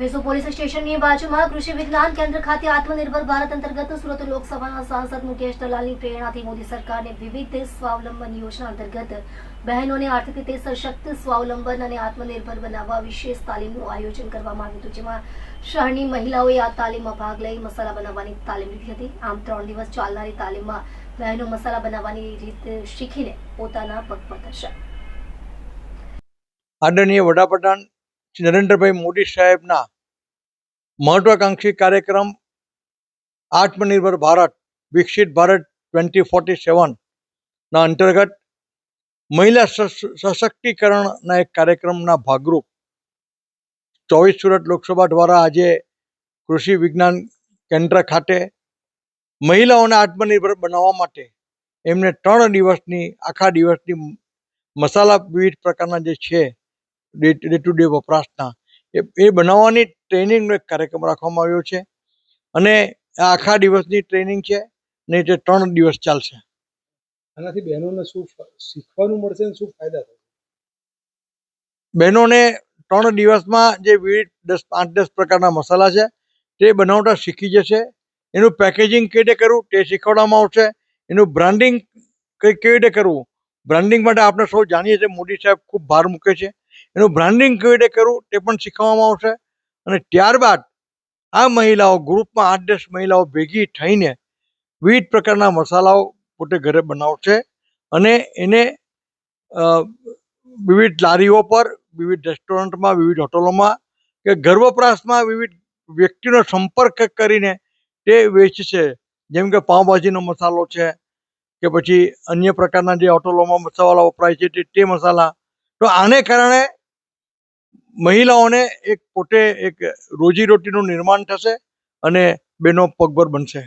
Vesu police સ્ટેશનની બાજુમાં કૃષિ વિજ્ઞાન કેન્દ્ર ખાતે આત્મનિર્ભર ભારત અંતર્ગત સુરત લોકસભાના સાંસદ મુકેશ દલાલની પ્રેરણાથી મોદી સરકારની વિવિધ સ્વાવલંબન યોજના અંતર્ગત બહેનોને આર્થિક રીતે સશક્ત સ્વાવલંબન અને આત્મનિર્ભર બનાવવા વિશેષ તાલીમનું આયોજન કરવામાં આવ્યું હતું, જેમાં શહેરની મહિલાઓએ આ તાલીમમાં ભાગ લઈ મસાલા બનાવવાની તાલીમ લીધી હતી. આમ 3 દિવસ ચાલનારી તાલીમમાં બહેનો મસાલા બનાવવાની રીત શીખીને પોતાના પગ પર થશે. આદરણીય વડાપ્રધાન શ્રી નરેન્દ્રભાઈ મોદી સાહેબના મહત્વાકાંક્ષી કાર્યક્રમ આત્મનિર્ભર ભારત વિકસિત ભારત 2047ના અંતર્ગત મહિલા સશક્તિકરણના એક કાર્યક્રમના ભાગરૂપ 24 સુરત લોકસભા દ્વારા આજે કૃષિ વિજ્ઞાન કેન્દ્ર ખાતે મહિલાઓને આત્મનિર્ભર બનાવવા માટે એમને 3 દિવસની આખા દિવસની મસાલા વિવિધ પ્રકારના જે છે ડે ટુ ડે વપરાશના એ બનાવવાની ટ્રેનિંગનો એક કાર્યક્રમ રાખવામાં આવ્યો છે અને આ આખા દિવસની ટ્રેનિંગ છે ને તે 3 દિવસ ચાલશે. આનાથી બહેનોને શું શીખવાનું મળશે અને શું ફાયદા થશે? બહેનોને 3 દિવસમાં જે વિવિધ 5-10 પ્રકારના મસાલા છે તે બનાવતા શીખી જશે. એનું પેકેજિંગ કેવી રીતે કરવું તે શીખવાડવામાં આવશે. એનું બ્રાન્ડિંગ કેવી રીતે કરવું, બ્રાન્ડિંગ માટે આપણે સૌ જાણીએ છીએ મોદી સાહેબ ખૂબ ભાર મૂકે છે. એનું બ્રાન્ડિંગ કેવી રીતે કરવું તે પણ શીખવવામાં આવશે. અને ત્યારબાદ આ મહિલાઓ ગ્રુપમાં 8-10 મહિલાઓ ભેગી થઈને વિવિધ પ્રકારના મસાલાઓ પોતે ઘરે બનાવશે અને એને વિવિધ લારીઓ પર, વિવિધ રેસ્ટોરન્ટમાં, વિવિધ હોટલોમાં કે ઘર વપરાશમાં વિવિધ વ્યક્તિનો સંપર્ક કરીને તે વેચશે. જેમ કે પાઉંભાજીનો મસાલો છે કે પછી અન્ય પ્રકારના જે હોટલોમાં મસાલા વપરાય છે તે મસાલા. તો આને કારણે મહિલાઓને પોતે એક રોજીરોટીનું નિર્માણ થશે અને બહેનો પગભર બનશે.